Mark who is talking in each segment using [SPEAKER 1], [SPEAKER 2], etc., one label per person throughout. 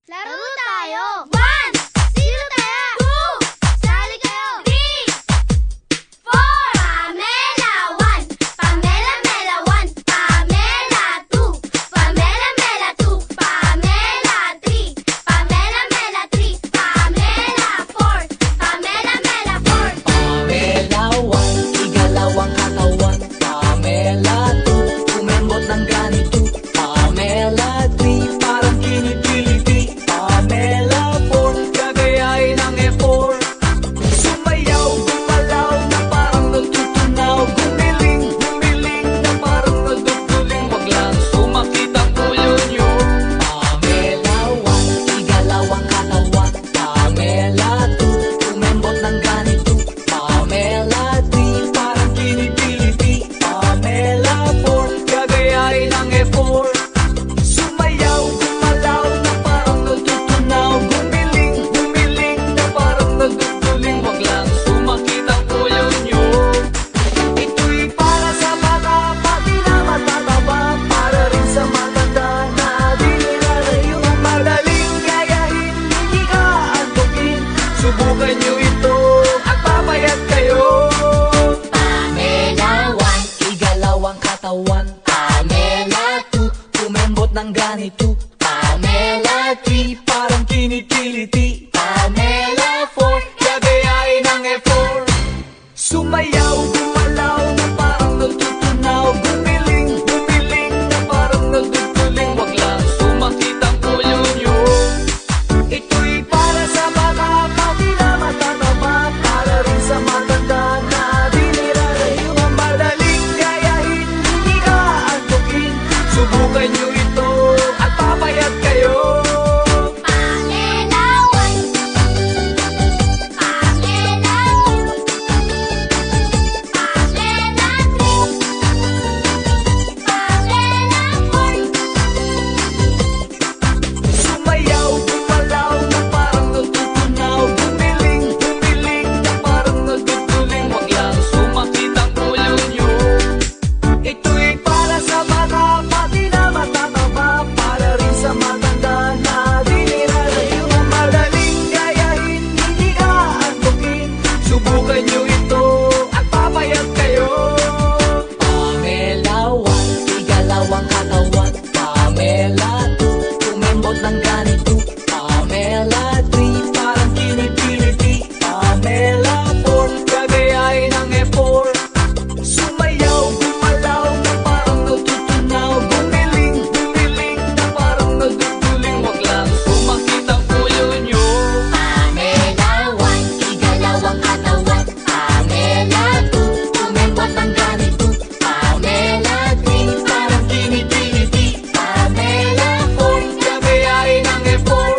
[SPEAKER 1] Laro tayo! 1! Sino kaya? 2! Sali kayo! 3! 4! Pamela 1! Pamela Mela 1! Pamela 2! Pamela Mela 2! Pamela 3! Pamela Mela 3! Pamela 4! Pamela Mela 4!
[SPEAKER 2] Pamela 1, igalawang katawan. Pamela 2, kumembot ng ganito. Pamela 3, parang kinitiliti. Pamela 4, gagayain ng E4. Sumayaw, gumalaw na parang nagtutunaw. Gumiling, gumiling na parang nagduduling. Wag lang sumakit ang ulo nyo. Pamela 1, igalawang katawan. Pamela 2, kumembot ng ganito. Pamela 3, parang kinitiliti. Pamela 4, gagayain ng E4. Sumayaw, gumalaw na parang nagtutunaw. Gumiling, gumiling na parang nagduduling. Wag lang sumakit ang ulo nyo. Ito'y para sa bata, pati na matataba. Para rin sa matanda na di nilalayo. Madaling gayahin, hindi ka antukin. Subukan nyo ito at papayat kayo. Pamela 1, igalawang katawan. Pamela 2, kumembot ng ganito. Pamela 3, parang kinitiliti. Pamela 4, gagayain ng E4. Sumayaw, gumalaw na parang nagtutunaw. Gumiling, gumiling na parang nagduduling. Wag lang sumakit ang ulo nyo. Ito'y para sa bata, pati na matataba. Para rin sa matanda na di nilalayo. Madaling gayahin, hindi ka antukin. Subukan nyo ito at papayat kayo.
[SPEAKER 1] Pamela 1! Pamela 2! Pamela 3! Pamela 4!
[SPEAKER 2] Sumayaw, gumalaw na parang nagtutunaw. Gumiling, gumiling na parang nagduduling. Wag lang sumakit ang ulo nyo. Ito'y para sa bata, pati na matataba. Para rin sa matanda na di nilalayo. Madaling gayahin, hindi ka antukin. Subukan nyo ito at papayat kayo. Pamela 1, igalawang katawan. Pamela 2, kumembot ng ganito. Pamela 3, parang kinitiliti. Pamela 4, gagayain ng E4. Sumayaw, gumalaw na parang nagtutunaw. Gumiling, gumiling na parang nagduduling. Wag lang sumakit ang ulo nyo. Pamela 1, igalawang katawan. Pamela 2, kumembot ng ganito. Pamela 3, parang kinitiliti. Pamela 4, gagayain ng E4.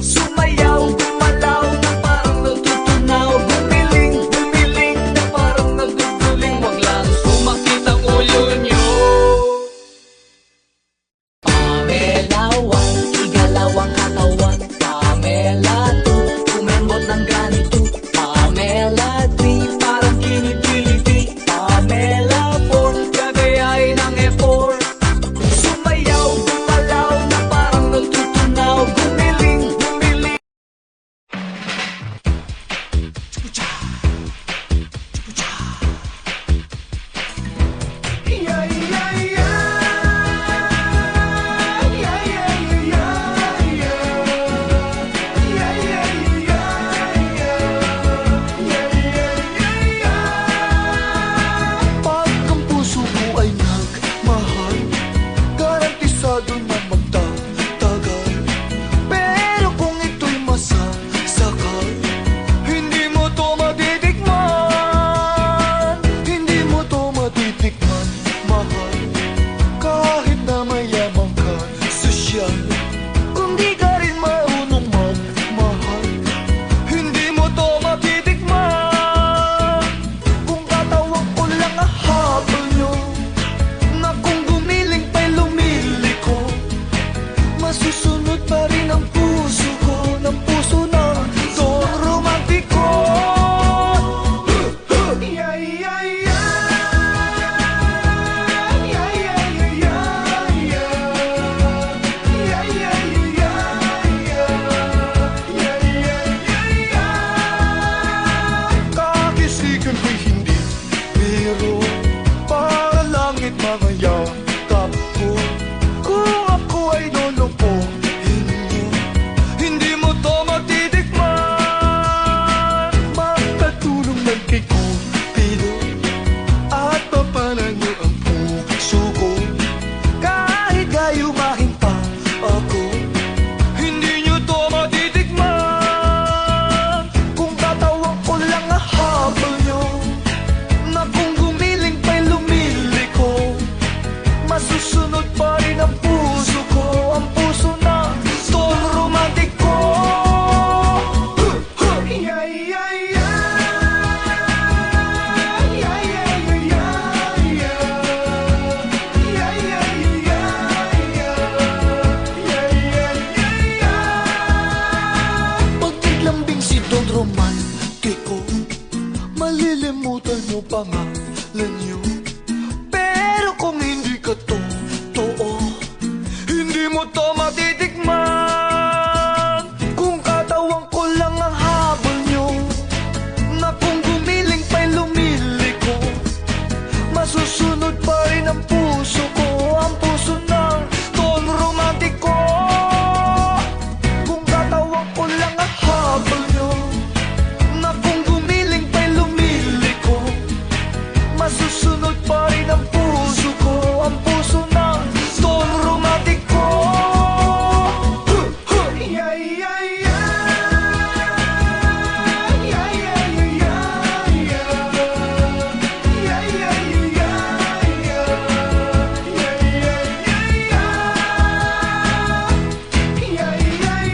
[SPEAKER 2] Sumayaw, gumalaw na parang nagtutunaw. Gumiling, gumiling na parang nagduduling. Wag lang sumakit ang ulo nyo. Pamela 1, igalawang katawan. Pamela 2, kumembot ng ganito. Pamela 3, parang kinitiliti. Pamela 4, gagayain ng E4. Sumayaw, gumalaw na parang nagtutunaw. Gumiling, gumiling.
[SPEAKER 3] Pag ang puso mo ay nagmahal, garantisado na magtatagal. Pero kung ito'y masasakal, hindi mo to matitikman. Hindi mo to matitikman, mahal. Kahit na mayaman ka, sosyal, kung di ka rin marunong magmahal, hindi mo to matitikman. Kung katawag ko lang ang habol nyo, na kung gumiling pa'y lumiliko, masusunod pa rin ang puso ko, ng puso ng Don Romantiko. Yeah, yeah, yeah. Yeah, yeah, yeah, yeah. Yeah, yeah, yeah, yeah. pangalan niyo. Pero kung hindi ka totoo, hindi mo to matitikman. Kung katawan ko lang ang habol niyo, na kung gumiling pa'y lumiliko, masusunod pa rin ang puso ko, ang puso ng Don Romantico. Kung katawan ko lang ang habol niyo, na kung gumiling pa'y lumiliko, masusunod pa rin ang puso ko, ang puso ng Don Romantico. Yeah, yeah, yeah. Yeah, yeah, yeah, yeah. Yeah, yeah, yeah, yeah. Yeah, yeah, yeah, yeah. Yeah, yeah, yeah. Yeah, yeah, yeah, yeah.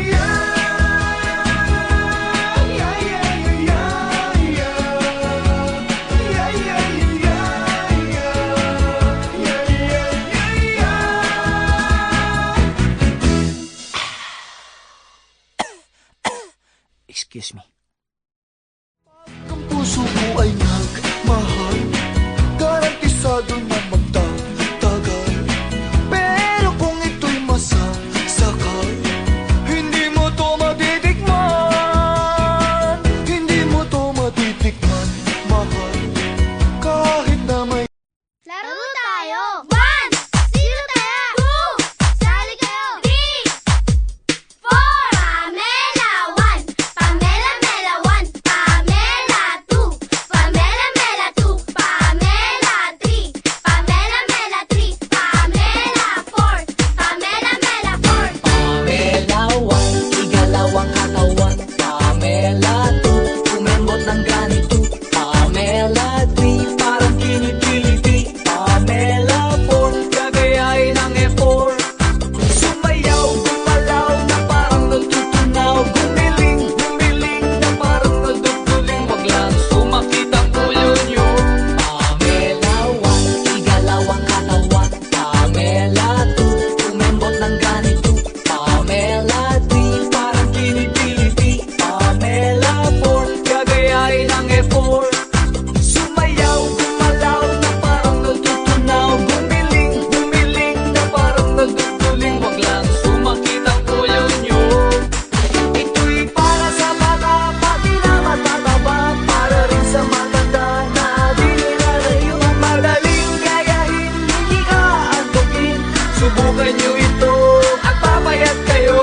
[SPEAKER 3] Yeah, yeah,
[SPEAKER 2] Excuse me.
[SPEAKER 3] Ang puso ko ay nagmahal, garantisado na magtatagal. Pero kung ito'y masasakal, hindi mo to matitikman. Hindi mo to matitikman, mahal. Kahit na may
[SPEAKER 1] Laro tayo! 1! Sino tayo? 2! Sali kayo! 3! 4! Pamela 1! Pamela Mela 1! Pamela 2! Pamela Mela 2! Pamela 3! Pamela Mela 3! Pamela 4! Pamela Mela 4!
[SPEAKER 2] Pamela 1, igalawang katawan. Pamela 2, kumembot ng ganito. Pamela 3, parang kinikiliti. Pamela 4, gagayain ng effort. Sumayaw, gumalaw na parang natutunaw. Gumiling, gumiling na parang naduduling. Wag lang sumakit ang ulo nyo. Pamela 1, igalawang katawan. Pamela 2, kumembot ng ganito. Pamela 3, parang kinikiliti. Pamela 4, gagayain ng effort. Sumayaw, gumalaw na parang natutunaw. Gumiling, gumiling na parang naduduling. Wag lang sumakit ang ulo nyo. Ito'y para sa bata, pati na matataba, para rin sa matanda na di nilalayo. Madaling gayahin, hindi ka antukin. Subukan nyo ito at papayat kayo.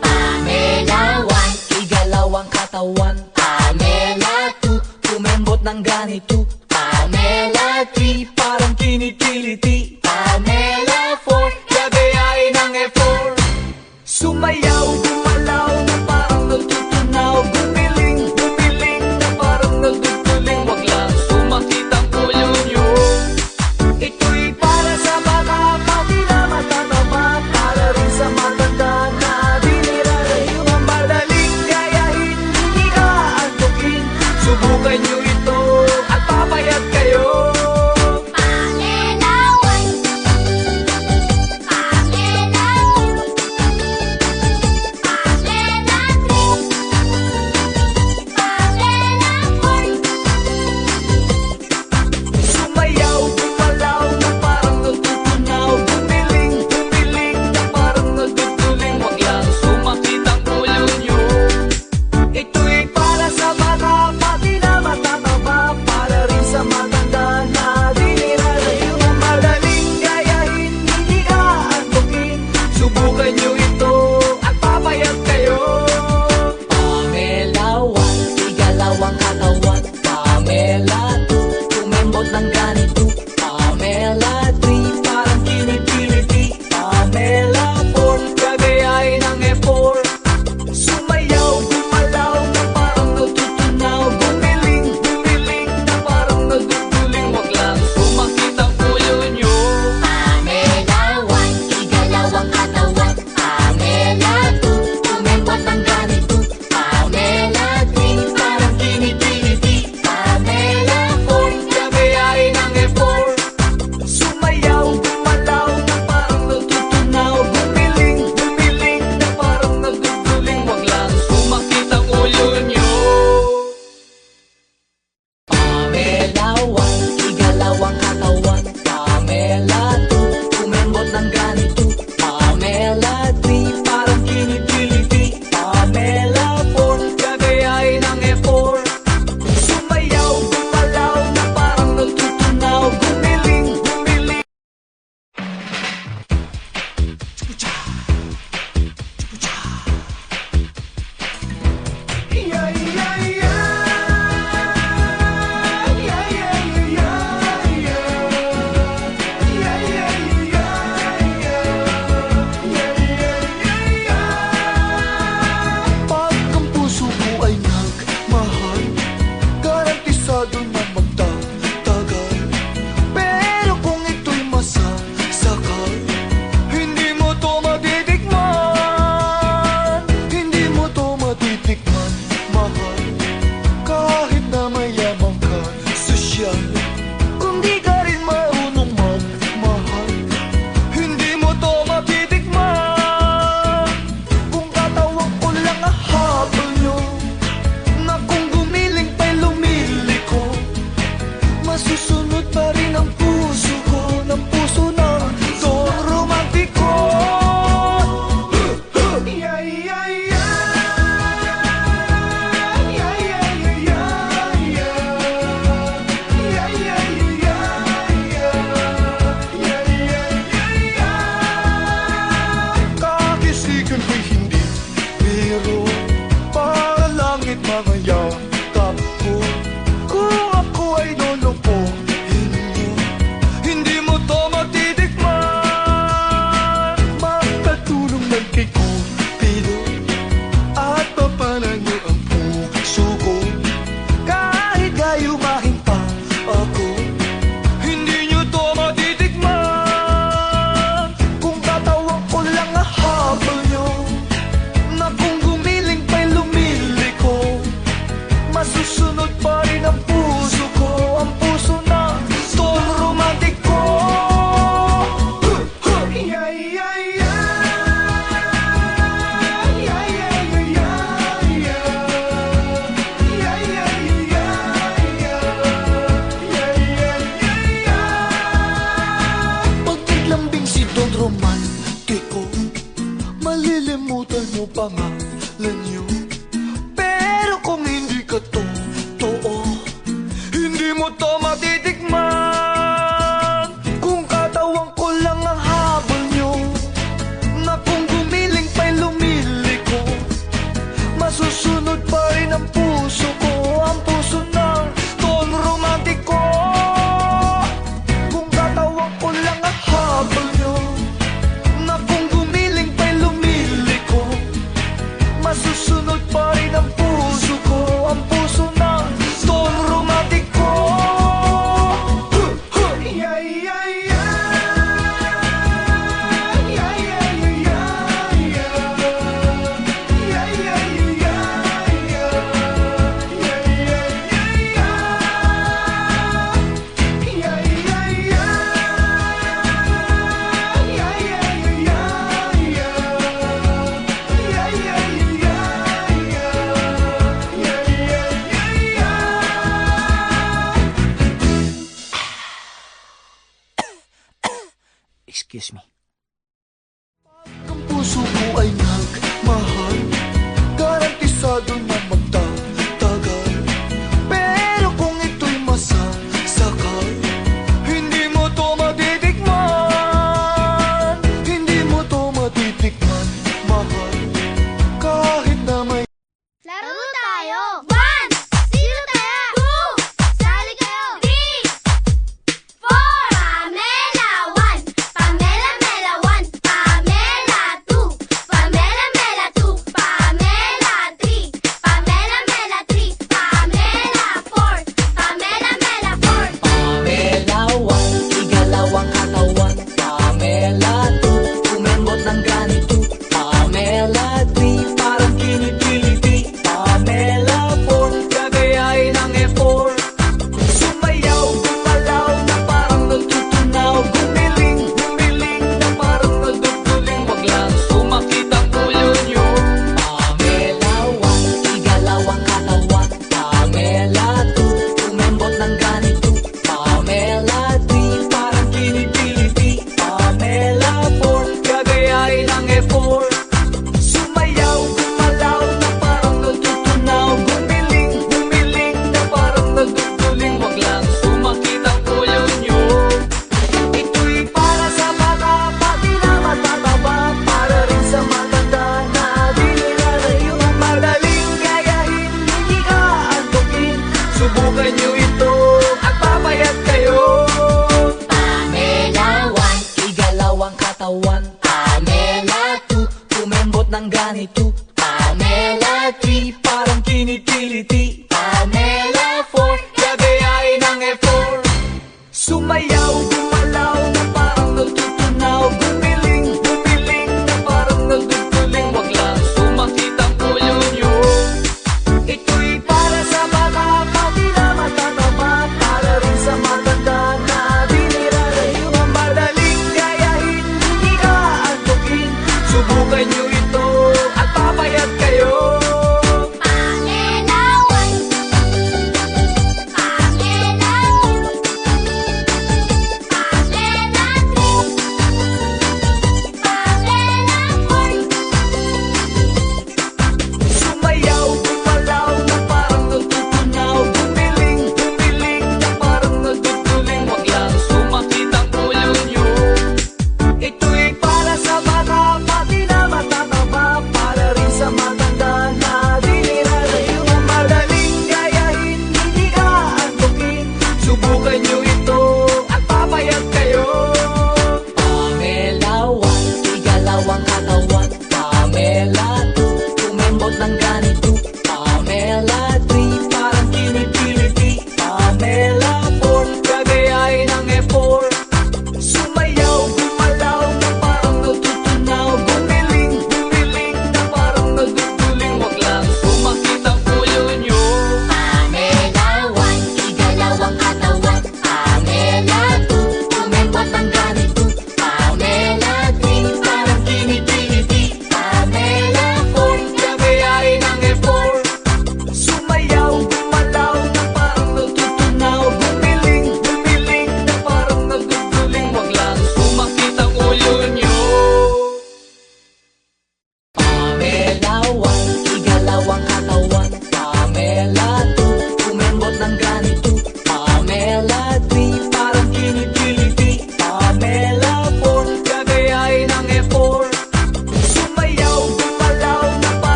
[SPEAKER 2] Pamela 1, igalawang katawan. Pamela 2, kumembot ng ganito. Pamela 3, parang kinikiliti. Pamela 4, gagayain ng effort. Sumayaw, gumalaw na parang natutunaw. Gumiling, gumiling na parang naduduling. Wag lang sumakit ang ulo nyo. Ito'y para sa bata, pati na matataba, para rin sa matanda na di nilalayo. Madaling gayahin, hindi ka antukin. Subukan nyo ito at papayat kayo.
[SPEAKER 1] Pamela 1! Pamela 2!
[SPEAKER 3] biro para langit mga yakap ko. Kung ako ay lulupuhin mo, hindi mo to matitikman. Magkatulong lang kay Cupido at papanan niyo ang puso ko. Kahit gayumahin pa ako, hindi niyo to matitikman. Kung tatawag ko lang ang habol niyo, na kung gumiling pa'y lumiliko, masusunod pa rin ang puso ko, ang puso na tol romantiko. Pag naglambing si Don Romantiko, malilimutan mo pangalan niyo. Pero kung hindi ka totoo, hindi mo to matitikman. Kung katawan ko lang ang habol niyo, na kung gumiling pa'y lumiliko, masusunod pa rin ang puso ko, ang puso ng Don Romantiko. Kung katawan ko lang ang habol niyo, na kung gumiling pa'y lumiliko, masusunod pa rin ang puso ko, ang puso ng Don Romantiko.
[SPEAKER 2] Excuse me.
[SPEAKER 3] Ang puso ko ay nagmahal, garantisado na magtatagal. Pero kung ito'y masasakal, hindi mo to matitikman. Hindi mo to matitikman, mahal. Kahit na may
[SPEAKER 1] Laro tayo! 1! Sino tayo? 2! Sali kayo! 3! 4! Pamela 1! Pamela 2! Pamela 2! Pamela 3! Pamela 3! Pamela 4! Pamela 4!
[SPEAKER 2] Pamela 1, igalawang katawan. Pamela 2, kumembot ng ganito. Pamela 3, parang kinipiliti. Pamela 4, gagayain ng effort. Sumayaw, gumalaw na parang natutunaw. Gumiling, gumiling na parang naduduling. Wag lang sumakit ang ulo nyo. Pamela 1, igalawang katawan. Pamela 2, kumembot ng ganito. Pamela 3, parang kinipiliti. Pamela 4, gagayain ng effort. Sumayaw, gumalaw na parang natutunaw. Gumiling, gumiling na parang naduduling. Wag lang sumakit ang ulo nyo. Ito'y para sa bata, pati na matataba. Para rin sa matanda na di nilalayo. Madaling gayahin, hindi ka antukin. Subukan nyo ito at papayat kayo. Pamela 1, igalawang katawan. Pamela 2, kumembot ng ganito. Pamela 3, parang kinipiliti. Pamela 4, gagayain ng effort. Sumayaw, gumalaw na parang natutunaw. Gumiling, gumiling na parang naduduling. Wag lang sumakit ang ulo nyo. Ito'y para sa bata, pati na matataba. Para rin sa matanda na di nilalayo. Madaling gayahin, hindi ka antukin. Subukan nyo ito at papayat kayo.
[SPEAKER 1] Pamela 1! Pamela 2!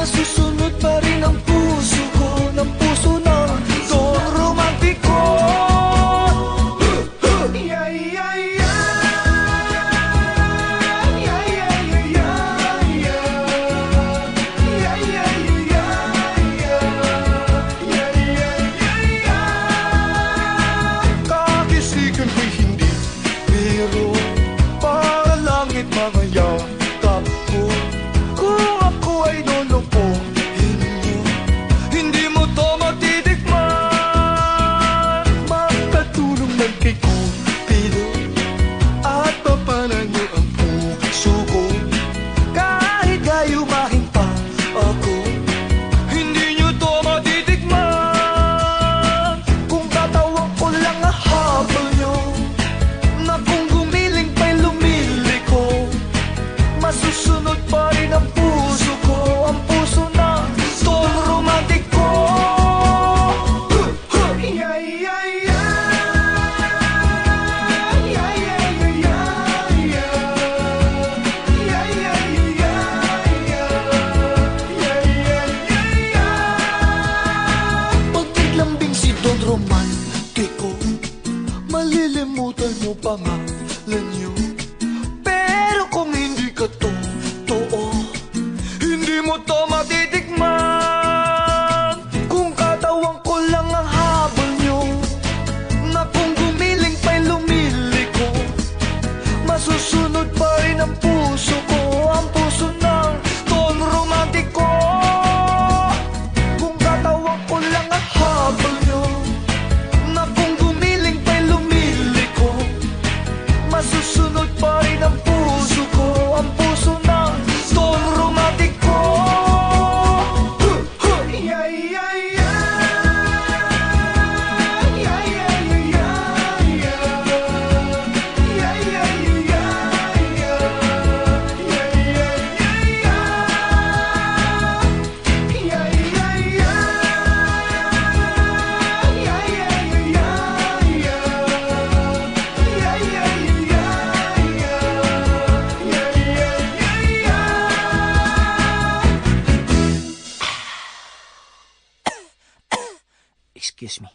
[SPEAKER 3] Masusunod pa rin ang puso ko, ng puso ng Don Romantiko. Yeah, yeah, yeah. Yeah, yeah, yeah, yeah. Yeah, yeah, yeah, yeah. Yeah, yeah, yeah, yeah. Kakisigan ko'y hindi biro, para langit mga yakap ko. Kung ako ay lolokohin mo, hindi mo to matitikman. Magpatulong man kay Cupido at papanan niyo ang puso ko. Kahit gayumahin pa ako, hindi niyo to matitikman. Kung katawan ko lang ang habol niyo, na kung gumiling pa'y lumiliko, masusunod pa rin ang puso ko, ang puso ng Don Romantiko. Yeah, yeah, yeah. Yeah, yeah, yeah, yeah. Yeah, yeah, yeah, yeah. Yeah, yeah, yeah. Pag naglambing si Don Romantiko, malilimutan mo pangalan niyo. Pero kung hindi ka totoo, hindi mo to matitikman. Kung katawan ko lang ang habol niyo, na kung gumiling pa'y lumiliko, masusunod pa rin ang puso ko, ang puso ng Don Romantiko. Kung katawan ko lang ang habol niyo, na kung gumiling pa'y lumiliko, masusunod pa rin ang puso ko, ang puso ng Don Romantiko. Yeah, yeah, yeah. Yeah, yeah, yeah, yeah. Yeah, yeah, yeah, yeah. Yeah, yeah, yeah, yeah. Yeah, yeah, yeah. Yeah, yeah, yeah, yeah.
[SPEAKER 2] Excuse me.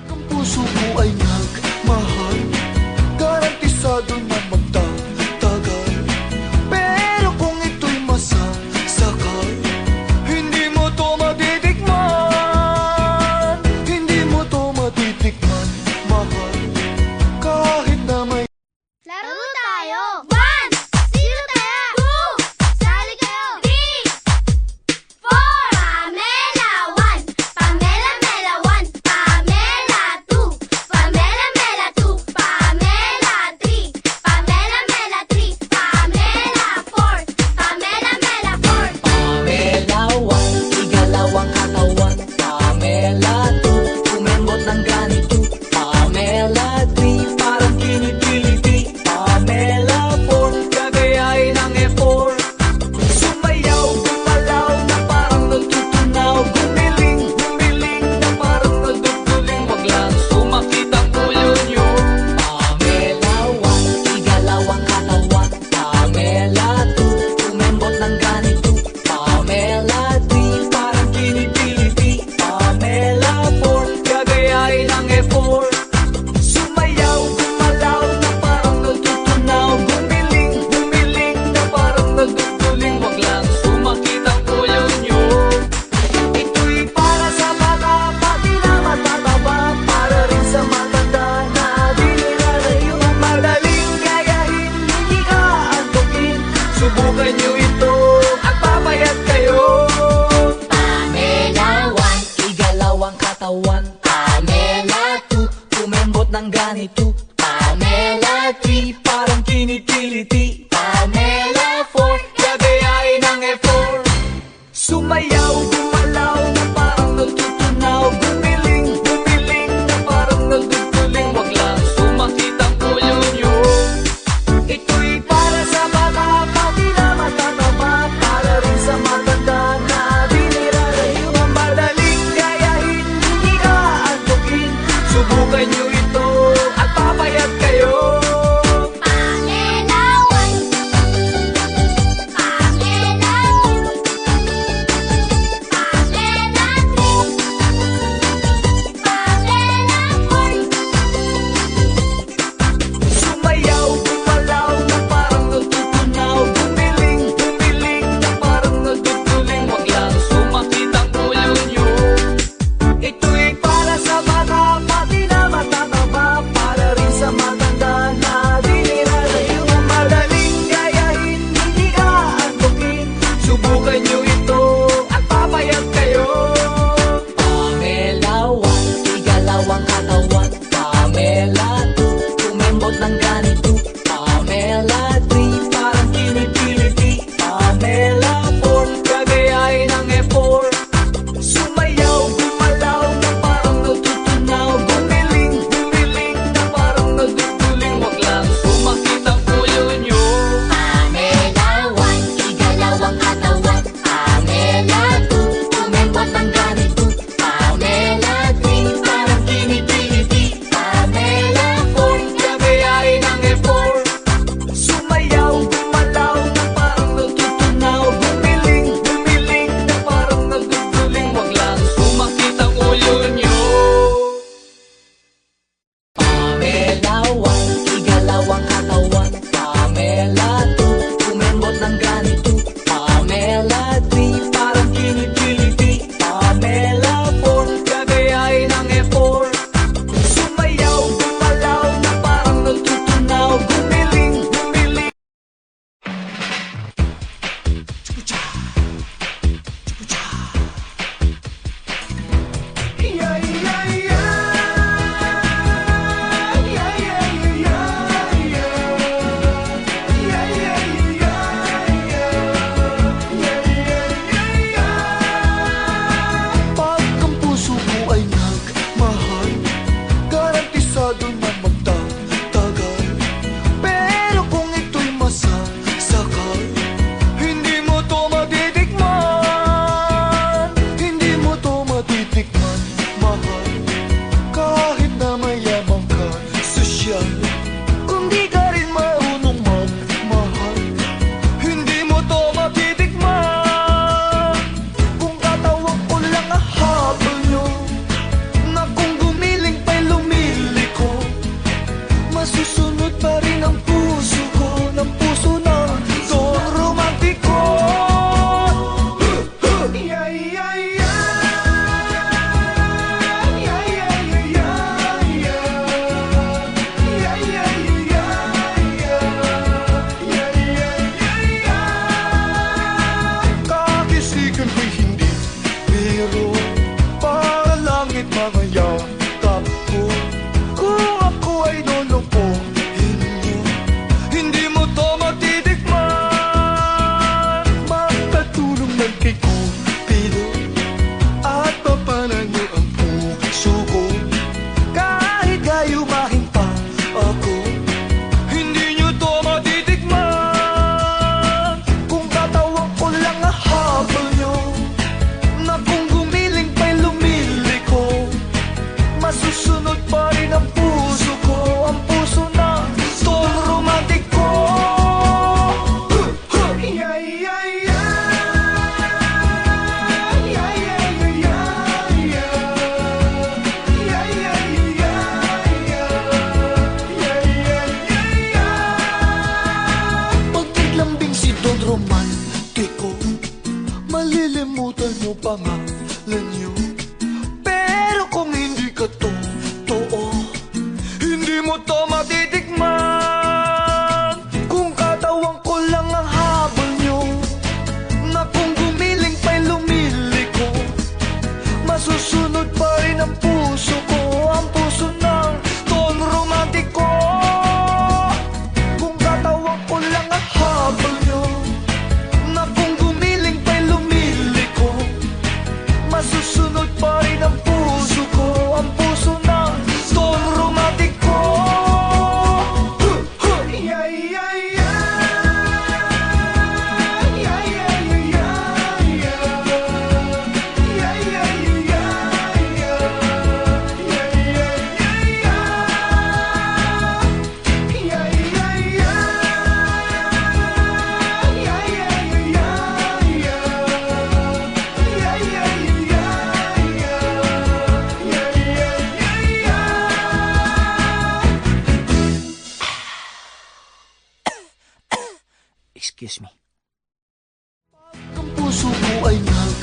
[SPEAKER 3] Ang puso ko ay nagmahal, garantisado na magtatagal. Pero kung ito'y masasakal, hindi mo to matitikman. Hindi mo to matitikman, mahal. Kahit na may
[SPEAKER 1] Laro tayo! 1, sino tayo? 2, sali kayo! 3, 4, Pamela 1, Pamela Mela 1, Pamela 2, Pamela Mela 2, Pamela 3, Pamela Mela 3, Pamela 4, Pamela Mela 4.
[SPEAKER 2] Pamela 1, igalawang katawan. Pamela 2, kumembot ng ganito. Pamela 3, parang kinitiliti. Pamela 4, gagayain ng effort. Sumayaw, gumalaw na parang natutunaw. Gumiling, gumiling na parang naduduling. Wag lang sumakit ang ulo nyo. Pamela 1, igalawang katawan. Pamela 2, kumembot ng ganito. Pamela 3, parang kinitiliti. Pamela 4, gagayain ng effort. Sumayaw, gumalaw na parang natutunaw. Gumiling, gumiling na parang naduduling. Wag lang sumakit ang ulo nyo. Ito'y para sa bata, pati na matataba, para rin sa matanda na di nilalayo. Madaling gayahin, hindi ka antukin. Subukan nyo ito at papayat kayo. Pamela 1, igalawang katawan. Pamela 2, kumembot ng ganito. Pamela 3, parang kinitiliti. Pamela 4, gagayain ng effort. Sumayaw, gumalaw na parang natutunaw. Gumiling, gumiling na parang naduduling. Wag lang sumakit ang ulo nyo. Ito'y para sa bata, pati na matataba, para rin sa matanda na di nilalayo. Madaling gayahin, hindi ka antukin. Subukan nyo ito at papayat kayo.
[SPEAKER 1] Pamela 1, Pamela 2,
[SPEAKER 3] nyo pangalan nyo. Pero kung hindi ka totoo, hindi mo to matitikman. Kung katawan ko lang ang habol nyo, na kung gumiling pa'y lumiliko, masusunod pa rin ang puso ko, ang puso ng Don Romantico. Kung katawan ko lang ang habol nyo, na kung gumiling pa'y lumiliko, masusunod pa rin ang puso ko, ang puso ng Don Romantico. Yeah, yeah, yeah. Yeah, yeah, yeah, yeah. Yeah, yeah, yeah, yeah. Yeah, yeah, yeah, yeah. Yeah, yeah, yeah. Yeah, yeah, yeah, yeah. Yeah, yeah,
[SPEAKER 4] Excuse me.
[SPEAKER 3] ang puso ko ay nag